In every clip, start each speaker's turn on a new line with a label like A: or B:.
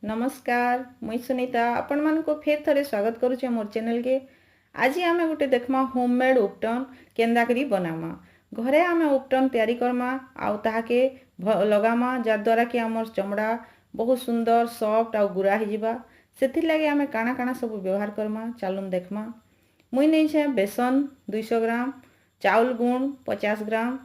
A: नमस्कार मुई सुनीता आपण मान को फिर थरे स्वागत करुचे मोर चैनल के। आज आमे गोटे देखमा होममेड उपटन केंदा करी बनामा। घरे आमे उपटन तैयारी करमा आउ ताहाके लगामा जार द्वारा कि हमर चमड़ा बहुत सुंदर सॉफ्ट आउ गुरा ही जिबा। सेथिर लागे आमे काना काना सब व्यवहार करमा चालुन देखमा। मुई नै छे बेसन 200 ग्राम, चाउल गुण 50 ग्राम,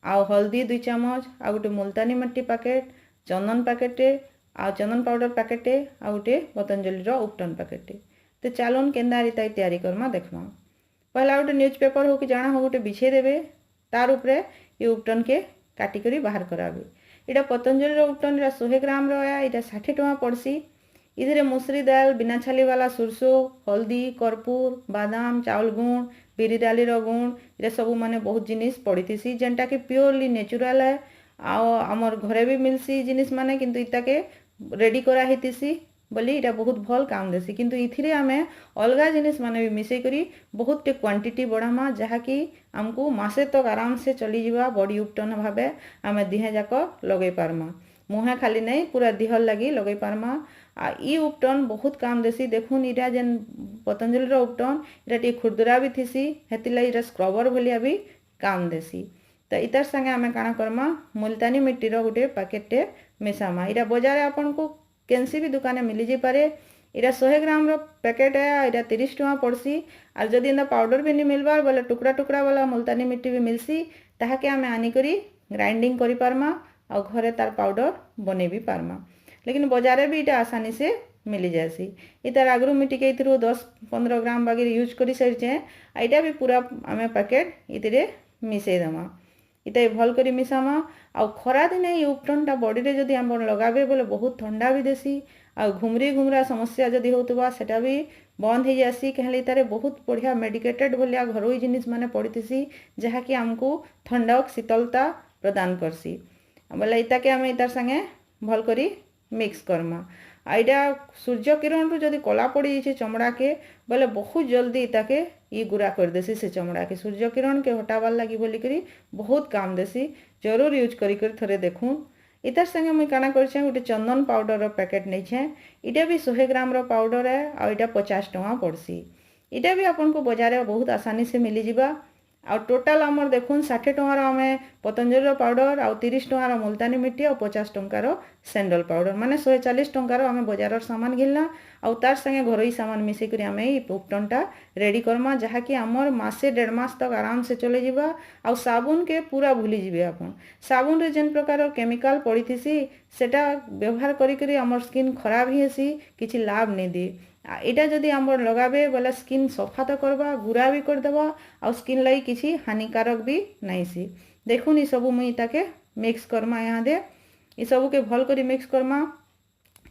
A: आउ हल्दी 2 चम्मच, आउ गोटे मुल्तानी मट्टी पैकेट, चंदन पैकेटे, आ चंदन पाउडर पैकेटे, आ गोटे पतंजलि रो उपटन पैकेटे। तो चालुन केंदा रीता तैयारी करमा देखमा। पहला गोटे न्यूज पेपर हो कि जाना हो गोटे बिछे देबे, तार उपरे ये उपटन के काटी करी बाहर कराबे। इटा पतंजलि रो उपटन 100 ग्राम रो या इटा 60 टका पड़सी। इधरे मुसरी दाल, बिना छाली वाला सुरसो, हल्दी, कर्पूर, बादाम, चाउल गुण, बिरी दाली रो गुण, इटा सब माने बहुत जिनिस पड़ीथीसी जेनटा कि प्योरली नेचुरल है। आमर घरे भी मिलसी जिनिस माने किंतु इता के रेडी करा हेतिसी बोली इटा बहुत भल काम देसी। किंतु इथिरे आमे अलगा जिनिस माने भी मिसई करी बहुत टे क्वांटिटी बढ़ामा जहा कि हमको मासे तक आराम से चली जीवा। बॉडी उपटन भाबे आमे दिहे जाक लगे पारमा, मुहे खाली नहीं पूरा दिहल लगी लगे पारमा। आ ई उपटन बहुत काम देसी। देखुन इटा जेन पतंजलि रो उपटन इटा टी खुरदुरा भी थिसी, हेतिला इटा स्क्रबर भलिया भी काम देसी। तो इतार संगे आमे काना करमा मुल्तानी मिट्टी रो गोटे पैकेटे मिसामा। इटा बाजार आपन को केनसी भी दुकाने मिली जे पारे। इटा 100 ग्राम रो पैकेट है, इटा 30 टका पड़सी। और जदि इंदा पाउडर भी नहीं मिलबार बोले टुकड़ा टुकड़ा वाला मुल्तानी मिट्टी भी मिलसी, ताहाके आमे आनी करी ग्राइंडिंग करी पारमा और घरे तार पाउडर बने भी पारमा। लेकिन बाजारे भी इटा आसानी से मिली जासी। इतार आगरू मिट्टी के इथरू 10-15 ग्राम बागी यूज करी सारिचे। इटा भी पूरा आमे पैकेट इतिरे मिसई दमा। इटा भल करी मिसामा। आ खरा दिने ये उपटनटा बॉडी रे जदि हम लगाबे बोले बहुत ठंडा भी देसी। आ घुमरी घुमरा समस्या जदि होतबा सेटा भी बंद हो जासी। कहले इतारे बहुत बढ़िया मेडिकेटेड भलिया घरोई जिनिस माने पड़ीथीसी जहा कि हमको ठंडक शीतलता प्रदान करसी। बोले इता के हमें इतार संगे भल करी मिक्स करमा। आइडा सूर्य किरण रु जदि कला पड़ी जाइए चमड़ा के बोले बहुत जल्दी इताके ये गुरा कर देसी से चमड़ा के। सूर्य किरण के हटावार लगी बोली करी बहुत काम देसी। जरूर यूज करी थरे देखून। इतार संगे मुई काना करछे गोटे चंदन पाउडर रो पैकेट नहीं छे। इटा भी 100 ग्राम रो पाउडर है और इटा 50 टका पड़सी। इटा भी आपन को बाजार बहुत आसानी से मिली जिबा। और टोटाल आमर देखुन 60 टकार आमे पतंजलि रो पाउडर आउ 30 टकार मुल्तानी मिट्टी और 50 टंकार सैंडल पाउडर माने 140 टंकार आमे बाजार सामान घिलना और तार संगे घरोई सामान मिसई करी आमे ई उपटनटा रेडी करमा जहा कि आमर मासे 1.5 मास तक आराम से चले जिबा। और साबुन के पूरा भूली जिबे आपन। साबुन रे जेन प्रकार केमिकल पड़ीथीसी सेटा व्यवहार करी करी आमर स्किन खराब ही हेसी, किछि लाभ नहीं दी। इटा जदि आमर लगाबे बोले स्किन सफा तो करबा, गुरा भी कर देबा और स्किन लगी किछि हानिकारक भी नहीं सी। देखुन ई सबू मुई ताके मिक्स करमा। यहाँ दे ई सबू के भल करी मिक्स करमा।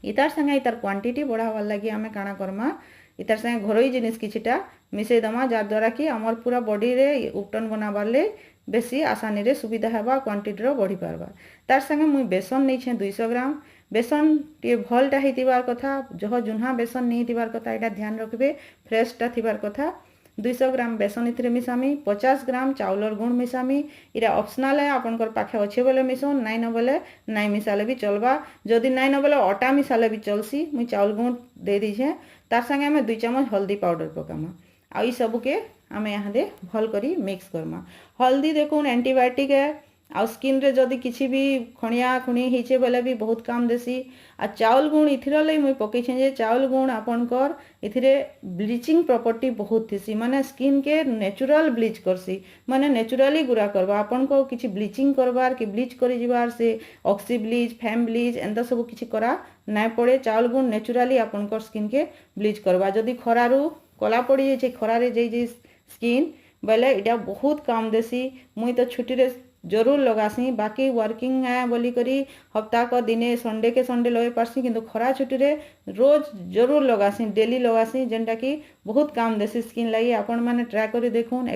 A: इतार संगे इतार क्वांटिटी बढ़ावार लगी आमे काना करमा इतार संगे घरोई जिनिस किछिटा मिसई दमा जार द्वारा कि आमर पूरा बॉडी रे उपटन बनाबार ले बेसी आसानी रे सुविधा हेबा, क्वांटिटी रो बढ़ी पारबा। तार संगे मुई बेसन नहीं छे 200 ग्राम। बेसन टे भलटा हेतिबार कथा, जह जुन्हा बेसन नहीं थिबार कथा एटा ध्यान रखबे, फ्रेशटा थिबार कथा। 200 ग्राम बेसन इथिरे मिसामी। 50 ग्राम चाउलर गुण मिसामी। इरा ऑप्शनल है, आपनकर पाखे अच्छे बोले मिसोन, नाई न बोले नाई मिसाले भी चलबा। जदि नाई न बोले अटा मिसाले भी चलसी। मुई चाउल गुण दे दीछे। तार संगे हमें 2 चम्मच हल्दी पाउडर पकामा। आ ई सब के आमे यहाँ दे भल करी मिक्स करमा। हल्दी देखुन एंटीबायोटिक है आ स्किन रे जदि किछि भी खणिया खुणी हिचे बोले भी बहुत काम देसी। आ चाउल गुण इथिर लई मुई पकेछे जे चाउल गुण आपनकर इथिरे ब्लीचिंग प्रॉपर्टी बहुत थिसी, माने स्किन के नेचुरल ब्लीच करसी, माने नेचुरली गुरा करबा। आपनको किछि ब्लीचिंग करबार कि ब्लीच करि जिबार से ऑक्सी ब्लीच, फैम ब्लीच एंता सब किछि करा नाय पड़े। चाउल गुण नेचुरली आपनकर स्किन के ब्लीच करबा। जदि खरारू कला पड़ी जाइए खरारे जे स्किन बोले इटा बहुत काम देसी। मुई तो छुट्टी रे जरूर लगासी। बाकी वर्किंग है बोली करी हफ्ता को दिने संडे के संडे लगे पारसी, किंतु खरा छुट्टी रे रोज जरूर लगासी, डेली लगासी जेनटा कि बहुत काम देसी स्किन लगी। आपण माने ट्राई करी देखुन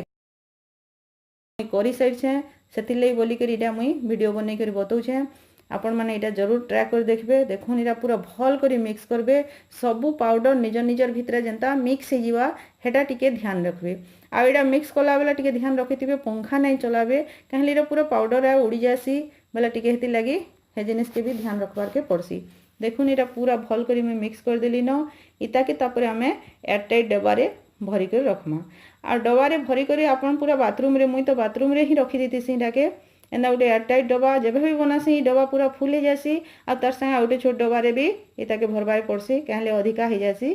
A: करी साइछे सेति लई बोली करी इटा मुई वीडियो बनै करी बताउछे। आपण माने इटा जरूर ट्राई कर देखबे। देखुन इटा पूरा भल करी मिक्स करबे। सबू पाउडर निज निजर भितरे जेंता मिक्स हो जिवा हेटा टिके ध्यान रखबे। आ इटा मिक्स कला बेला टिके ध्यान रखिथिबे पंखा नहीं चलाबे, कहले इटा पूरा पाउडर आ उड़ी जासी बोले टिके हेति लगी हे जिनिस के भी ध्यान रखबार के पड़सी। देखुन इटा पूरा भल करी मैं मिक्स कर देली न इता के तापर आमे एयरटाइट डब्बारे भरी कर रखमा आ डब्बारे भरी कर आपन पूरा बाथरूम रे मुई तो बाथरूम रे ही रखी देतीसी इटाके एंदा गोटे एयरटाइट डब्बा जब भी बनासी डब्बा पूरा फुल हो जासी आ तार संगे गोटे छोट डब्बारे भी इताके भरबारे पड़सी कहले अधिका हो जासी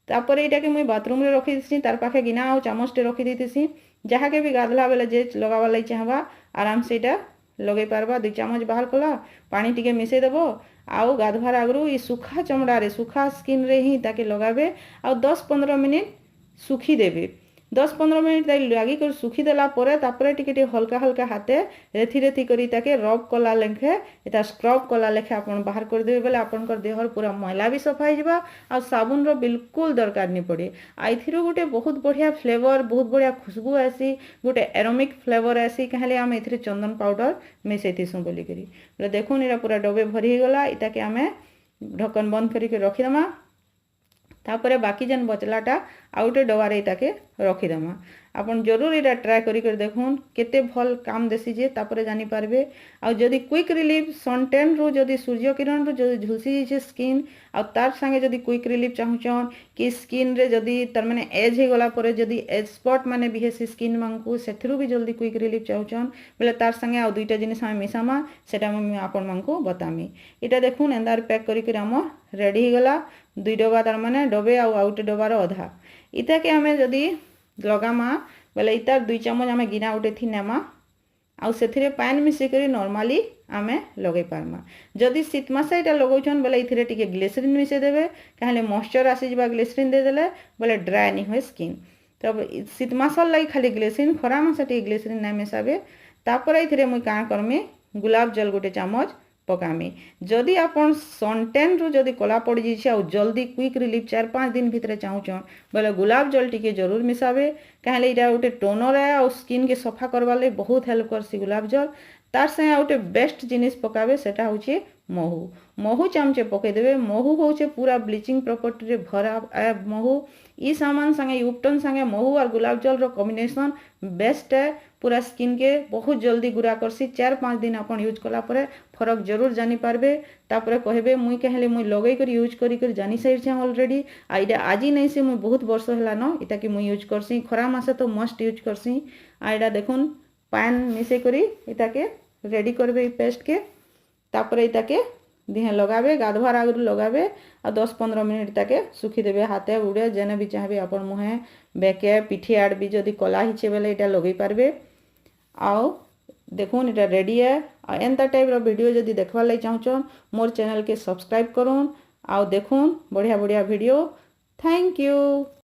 A: तापर इटाके मुई बाथरूम रे रखी देसी तार पाखे गिना आ चामचटे रखी देतीसी जहाँ के भी गाधला बेले जे लगावा लगी चाहबा आराम से इटा लगे पारबा 2 चामच बाहर कला पानी टिके मिसई देबो आउ गाधवार आगरू ये सुखा चमड़ा रे सुखा स्किन रे ही ताके लगाबे आ 10-15 मिनिट सुखी देबे 10-15 मिनिट ताई लागी कर सुखी देला परे तापरे टिके हल्का हल्का हाथे रेथी रेथी करी ताके रब कला लेखे एटा स्क्रब कला लेखे आपन बाहर कर देबे बेले आपनकर देहर पूरा मैला भी सफा हिजबा आ साबुन रो बिल्कुल दरकार नहीं पड़े आइथिरो गोटे बहुत बढ़िया फ्लेवर बहुत बढ़िया खुशबू आसी गोटे एरोमिक फ्लेवर आसी कहले हम एथिरे चंदन पाउडर मिसेथिसु बोली करी बोले देखुन एरा पूरा डबे भरी ही गला इताके हमें ढक्कन बंद करी के रखी दमा तापरे बाकी जन बचलाटा आउटे डबारे ताके रखीदेमा आपन जरूर इटा ट्राए करी कर देखुन केते भल काम देसी जे तापरे जानी पारबे आ जदी क्विक रिलीफ सनटेन रो जदी सूर्य किरण रो जदी झुलसी जे स्किन आ तार संगे जदी क्विक रिलीफ चाहुचन कि स्किन रे जदी तार माने एज हे गला परे जदी एज स्पॉट माने बिहेसी स्किन मानकु सेथरु भी जल्दी क्विक रिलीफ चाहुचन बेले तार संगे आ दुईटा जिनिस हम मिसामा सेटा मैं आपन मानकु बतामी इटा देखुन एंदार पैक करी के हम रेडी हे गला 2 डब्बा तार माने डबे आ आउटे डब्बार अधा इता के हमें जदी लगामा बेले इतार 2 चामच आमे गिना उठे थी नेमा आउ सेथिरे पानी मिसे करी नॉर्मली आमे लगे पारमा जदी शीत मासे इटा लगाउछन बेले इथिरे टिके ग्लिसरीन मिसे देबे कहले मॉइस्चर आसी जबा ग्लिसरीन दे देले बेले ड्राई नहीं होय स्किन तब शीत मासल लागि खाली ग्लिसरीन खरा मासे टिके ग्लिसरीन ना मिसाबे तापर इथिरे मुई का करमी गुलाब जल गोटे चामच पकामी जदि आपन सनटेन रु जदि कला पड़ जाइए आ जल्दी क्विक रिलीफ 4-5 दिन भितर चाहूचन बोले गुलाब जल टिके जरूर मिसाबे कहले इटा गोटे टोनर है और स्किन के सफा करवार लगे बहुत हेल्प करसी गुलाब जल तार संगे गोटे बेस्ट जिनिस पकाबे सेटा होचे महू महू चामचे पकईदेवे महू होचे पूरा ब्लीचिंग प्रॉपर्टी रे भरा महू ई सामान संगे उपटन संगे महू और गुलाब जल रो कॉम्बिनेशन बेस्ट है पूरा स्किन के बहुत जल्दी गुरा करसी 4-5 दिन अपन यूज कला परे फरक जरूर जानी पारबे तापरे कहबे मुई कहले मुई लगई कर यूज करी कर जानी साइड छे ऑलरेडी आइडा आजी नहीं से मुई बहुत वर्ष होला न इता कि मुई यूज करसी खरा मासे तो मस्ट यूज करसी आइडा देखुन पान मिसे करी इता के रेडी करबे पेस्ट के तापरे इता के दिहे लगाबे गाधवार आगु लगाबे आ 10-15 मिनिट ताके सुखी देबे हाथे उड़े जेने भी चाहबे अपन मुहे बेके पिठी आड़ भी जदी कला हिचे बेले इटा लगई पारबे आओ देखुन इटा रेडी है आ एंता टाइप रो वीडियो जदी देखवा लई चाहछन मोर चैनल के सब्सक्राइब करूँ आओ देखुन बढ़िया बढ़िया वीडियो थैंक यू।